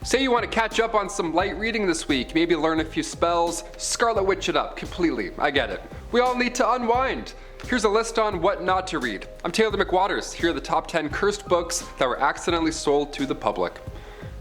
Say you want to catch up on some light reading this week, maybe learn a few spells, Scarlet Witch it up completely, I get it. We all need to unwind. Here's a list on what not to read. I'm Taylor McWaters. Here are the top 10 cursed books that were accidentally sold to the public.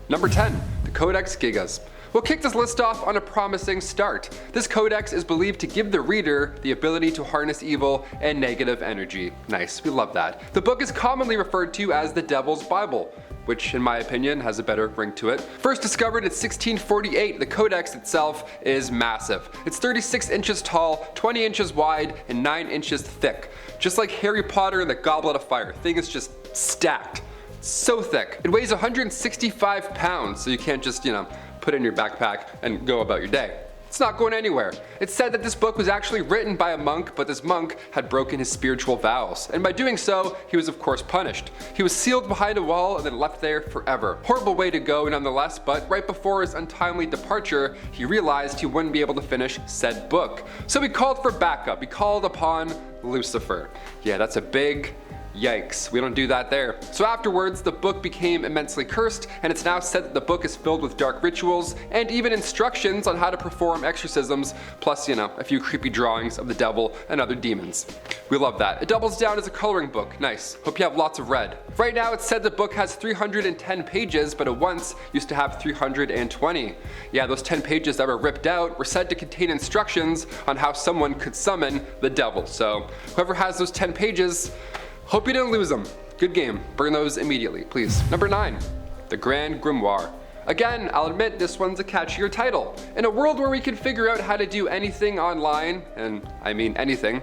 Number 10, the Codex Gigas. We'll kick this list off on a promising start. This codex is believed to give the reader the ability to harness evil and negative energy. Nice, we love that. The book is commonly referred to as the Devil's Bible, which in my opinion has a better ring to it. First discovered in 1648, the codex itself is massive. It's 36 inches tall, 20 inches wide, and 9 inches thick. Just like Harry Potter and the Goblet of Fire. Thing is just stacked. So thick. It weighs 165 pounds, so you can't just, put it in your backpack and go about your day. It's not going anywhere. It's said that this book was actually written by a monk, but this monk had broken his spiritual vows. And by doing so, he was of course punished. He was sealed behind a wall and then left there forever. Horrible way to go nonetheless, but right before his untimely departure, he realized he wouldn't be able to finish said book. So he called for backup. He called upon Lucifer. Yeah, that's a big yikes, we don't do that there. So afterwards, the book became immensely cursed, and it's now said that the book is filled with dark rituals and even instructions on how to perform exorcisms, plus, a few creepy drawings of the devil and other demons. We love that. It doubles down as a coloring book. Nice. Hope you have lots of red. Right now, it's said the book has 310 pages, but it once used to have 320. Yeah, those 10 pages that were ripped out were said to contain instructions on how someone could summon the devil. So whoever has those 10 pages, hope you didn't lose them. Good game. Burn those immediately, please. Number 9, the Grand Grimoire. Again, I'll admit this one's a catchier title. In a world where we can figure out how to do anything online, and I mean anything,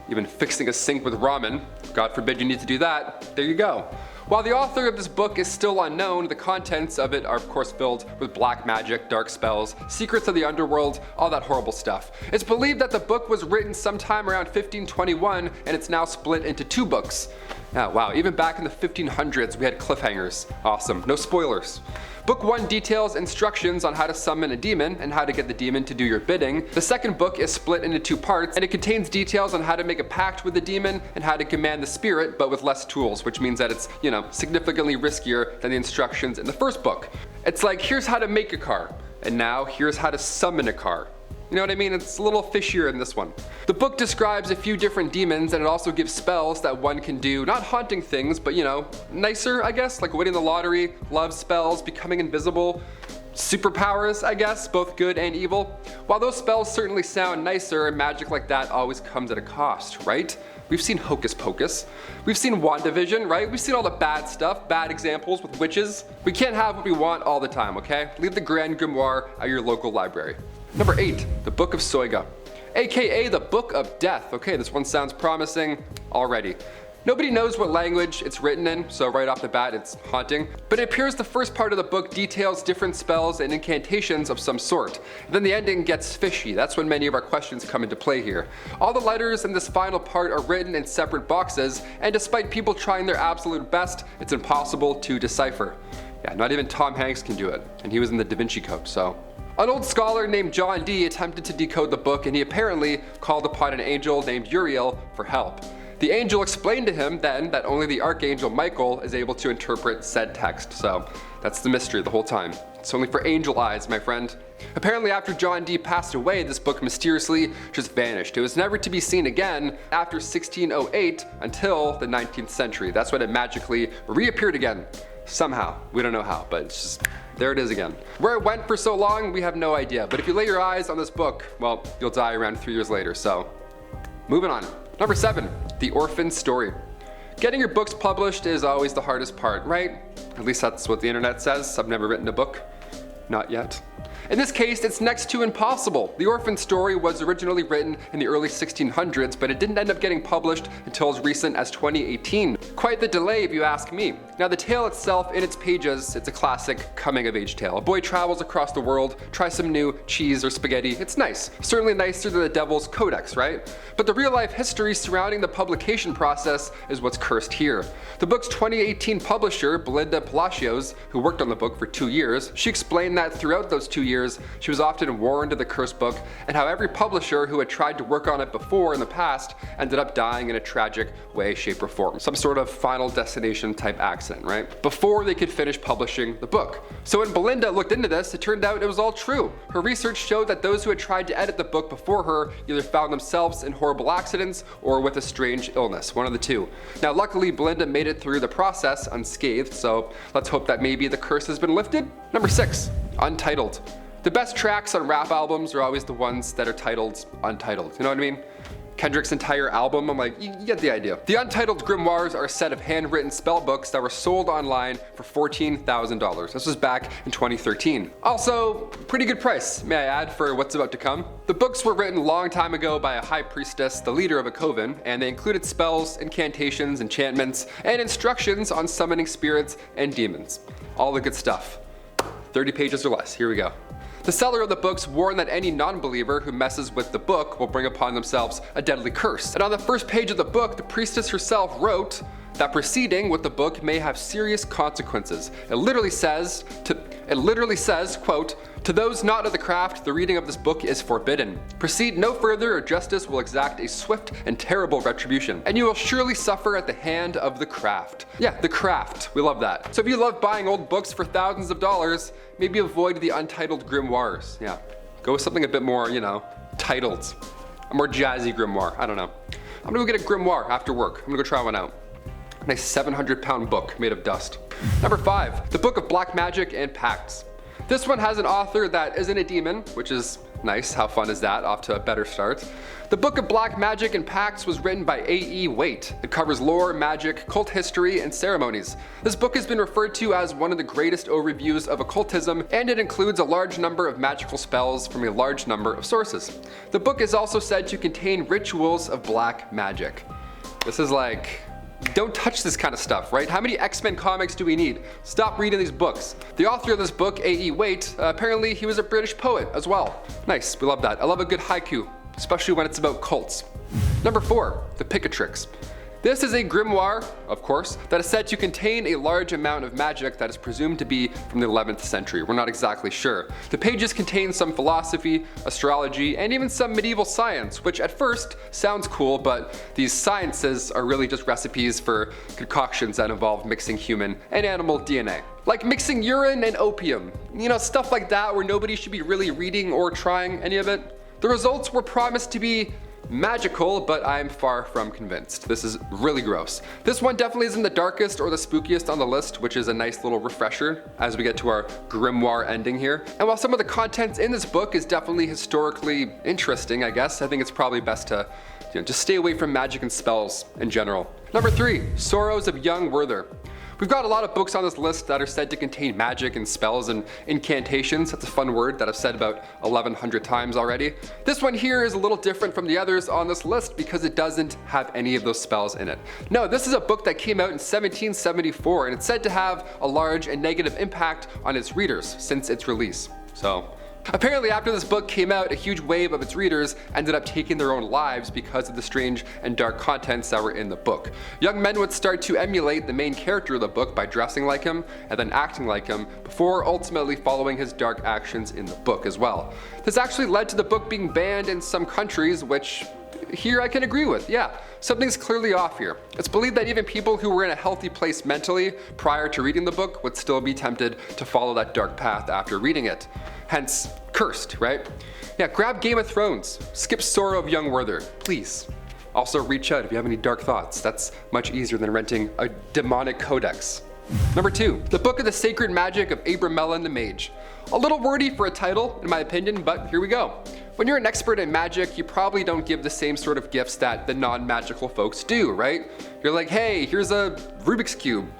even fixing a sink with ramen, God forbid you need to do that, there you go. While the author of this book is still unknown, the contents of it are of course filled with black magic, dark spells, secrets of the underworld, all that horrible stuff. It's believed that the book was written sometime around 1521 and it's now split into 2 books. Oh, wow, even back in the 1500s we had cliffhangers. Awesome, no spoilers. Book 1 details instructions on how to summon a demon and how to get the demon to do your bidding. The second book is split into 2 parts, and it contains details on how to make a pact with the demon and how to command the spirit, but with less tools, which means that it's, significantly riskier than the instructions in the first book. It's like, here's how to make a car, and now here's how to summon a car. You know what I mean? It's a little fishier in this one. The book describes a few different demons, and it also gives spells that one can do, not haunting things, but nicer, I guess, like winning the lottery, love spells, becoming invisible, superpowers, I guess, both good and evil. While those spells certainly sound nicer, magic like that always comes at a cost, right? We've seen Hocus Pocus. We've seen WandaVision, right? We've seen all the bad stuff, bad examples with witches. We can't have what we want all the time, okay? Leave the Grand Grimoire at your local library. Number 8, the Book of Soyga, aka the Book of Death. Okay, this one sounds promising already. Nobody knows what language it's written in, so right off the bat it's haunting. But it appears the first part of the book details different spells and incantations of some sort. Then the ending gets fishy. That's when many of our questions come into play here. All the letters in this final part are written in separate boxes, and despite people trying their absolute best, it's impossible to decipher. Yeah, not even Tom Hanks can do it, and he was in the Da Vinci Code, so. An old scholar named John Dee attempted to decode the book, and he apparently called upon an angel named Uriel for help. The angel explained to him then that only the archangel Michael is able to interpret said text, so that's the mystery the whole time. It's only for angel eyes, my friend. Apparently after John Dee passed away, this book mysteriously just vanished. It was never to be seen again after 1608 until the 19th century. That's when it magically reappeared again. Somehow. We don't know how, but it's just, there it is again. Where it went for so long, we have no idea. But if you lay your eyes on this book, well, you'll die around 3 years later, so moving on. Number 7, the Orphan story. Getting your books published is always the hardest part, right? At least that's what the internet says. I've never written a book. Not yet. In this case, it's next to impossible. The Orphan story was originally written in the early 1600s, but it didn't end up getting published until as recent as 2018. Quite the delay if you ask me. Now the tale itself, in its pages, it's a classic coming-of-age tale. A boy travels across the world, tries some new cheese or spaghetti. It's nice. Certainly nicer than the Devil's Codex, right? But the real-life history surrounding the publication process is what's cursed here. The book's 2018 publisher, Belinda Palacios, who worked on the book for 2 years, she explained that throughout those 2 years, she was often warned of the cursed book, and how every publisher who had tried to work on it before in the past ended up dying in a tragic way, shape, or form. Some sort of Final Destination type accident, right? Before they could finish publishing the book. So when Belinda looked into this, it turned out it was all true. Her research showed that those who had tried to edit the book before her either found themselves in horrible accidents or with a strange illness, one of the two. Now luckily Belinda made it through the process unscathed, so let's hope that maybe the curse has been lifted. Number 6, Untitled. The best tracks on rap albums are always the ones that are titled Untitled, you know what I mean? Kendrick's entire album, I'm like, you get the idea. The Untitled Grimoires are a set of handwritten spell books that were sold online for $14,000. This was back in 2013. Also, pretty good price, may I add, for what's about to come. The books were written a long time ago by a high priestess, the leader of a coven, and they included spells, incantations, enchantments, and instructions on summoning spirits and demons. All the good stuff. 30 pages or less, here we go. The seller of the books warned that any non-believer who messes with the book will bring upon themselves a deadly curse. And on the first page of the book, the priestess herself wrote that proceeding with the book may have serious consequences. It literally says, quote, "To those not of the craft, the reading of this book is forbidden. Proceed no further, or justice will exact a swift and terrible retribution, and you will surely suffer at the hand of the craft." Yeah, the craft. We love that. So if you love buying old books for thousands of dollars, maybe avoid the Untitled Grimoires. Yeah, go with something a bit more, titled. A more jazzy grimoire. I don't know. I'm gonna go get a grimoire after work. I'm gonna go try one out. Nice 700-pound book made of dust. Number 5, the Book of Black Magic and Pacts. This one has an author that isn't a demon, which is nice. How fun is that? Off to a better start. The Book of Black Magic and Pacts was written by A.E. Waite. It covers lore, magic, cult history, and ceremonies. This book has been referred to as one of the greatest overviews of occultism, and it includes a large number of magical spells from a large number of sources. The book is also said to contain rituals of black magic. This is like, don't touch this kind of stuff, right? How many X-Men comics do we need? Stop reading these books. The author of this book, A.E. Waite, apparently he was a British poet as well. Nice, we love that. I love a good haiku, especially when it's about cults. Number 4, the Picatrix. This is a grimoire, of course, that is said to contain a large amount of magic that is presumed to be from the 11th century. We're not exactly sure. The pages contain some philosophy, astrology, and even some medieval science, which at first sounds cool, but these sciences are really just recipes for concoctions that involve mixing human and animal DNA. Like mixing urine and opium. Stuff like that where nobody should be really reading or trying any of it. The results were promised to be magical, but I'm far from convinced. This is really gross. This one definitely isn't the darkest or the spookiest on the list, which is a nice little refresher as we get to our grimoire ending here. And while some of the contents in this book is definitely historically interesting, I guess, I think it's probably best to just stay away from magic and spells in general. Number 3, Sorrows of Young Werther. We've got a lot of books on this list that are said to contain magic and spells and incantations. That's a fun word that I've said about 1,100 times already. This one here is a little different from the others on this list because it doesn't have any of those spells in it. No, this is a book that came out in 1774 and it's said to have a large and negative impact on its readers since its release. So apparently after this book came out, a huge wave of its readers ended up taking their own lives because of the strange and dark contents that were in the book. Young men would start to emulate the main character of the book by dressing like him and then acting like him before ultimately following his dark actions in the book as well. This actually led to the book being banned in some countries, which here I can agree with. Yeah, something's clearly off here. It's believed that even people who were in a healthy place mentally prior to reading the book would still be tempted to follow that dark path after reading it. Hence, cursed, right? Yeah, grab Game of Thrones, skip Sorrow of Young Werther, please. Also reach out if you have any dark thoughts. That's much easier than renting a demonic codex. Number 2, the Book of the Sacred Magic of Abramelin the Mage. A little wordy for a title, in my opinion, but here we go. When you're an expert in magic, you probably don't give the same sort of gifts that the non-magical folks do, right? You're like, hey, here's a Rubik's Cube,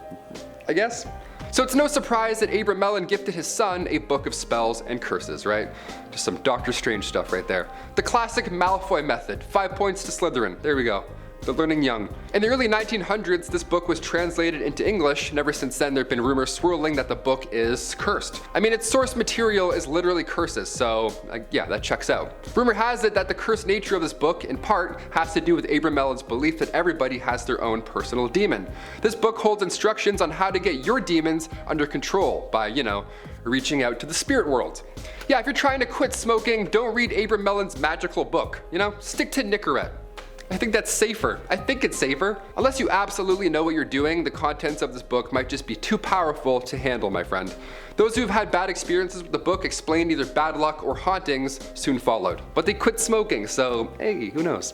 I guess? So it's no surprise that Abramelin gifted his son a book of spells and curses, right? Just some Doctor Strange stuff right there. The classic Malfoy method, 5 points to Slytherin, there we go. They're learning young. In the early 1900s, this book was translated into English, and ever since then there have been rumors swirling that the book is cursed. I mean, its source material is literally curses, so yeah, that checks out. Rumor has it that the cursed nature of this book, in part, has to do with Abramelin's belief that everybody has their own personal demon. This book holds instructions on how to get your demons under control by, reaching out to the spirit world. Yeah, if you're trying to quit smoking, don't read Abramelin's magical book. You know, stick to Nicorette. I think that's safer. I think it's safer. Unless you absolutely know what you're doing, the contents of this book might just be too powerful to handle, my friend. Those who've had bad experiences with the book explained either bad luck or hauntings soon followed. But they quit smoking, so hey, who knows?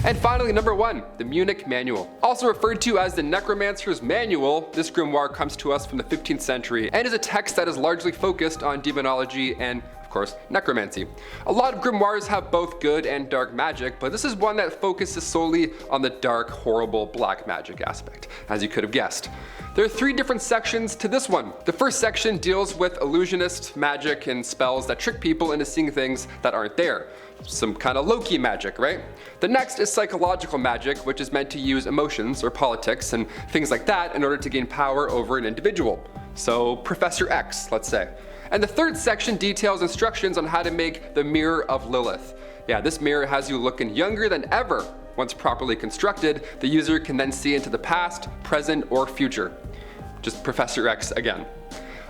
And finally, number 1, the Munich Manual. Also referred to as the Necromancer's Manual, this grimoire comes to us from the 15th century and is a text that is largely focused on demonology and, of course, necromancy. A lot of grimoires have both good and dark magic, but this is one that focuses solely on the dark, horrible, black magic aspect, as you could have guessed. There are 3 different sections to this one. The first section deals with illusionist magic and spells that trick people into seeing things that aren't there. Some kind of low-key magic, right? The next is psychological magic, which is meant to use emotions or politics and things like that in order to gain power over an individual. So Professor X, let's say. And the third section details instructions on how to make the Mirror of Lilith. Yeah, this mirror has you looking younger than ever. Once properly constructed, the user can then see into the past, present, or future. Just Professor X again.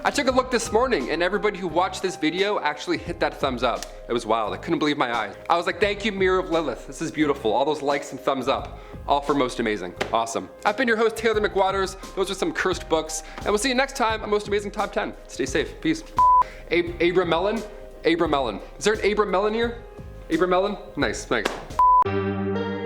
I took a look this morning and everybody who watched this video actually hit that thumbs up. It was wild, I couldn't believe my eyes. I was like, thank you Mirror of Lilith, this is beautiful. All those likes and thumbs up, all for most amazing, awesome. I've been your host Taylor McWaters, those are some cursed books, and we'll see you next time on Most Amazing Top 10. Stay safe, peace. Abramelin? Abramelin. Is there an Abramelin here? Abramelin? Nice, nice.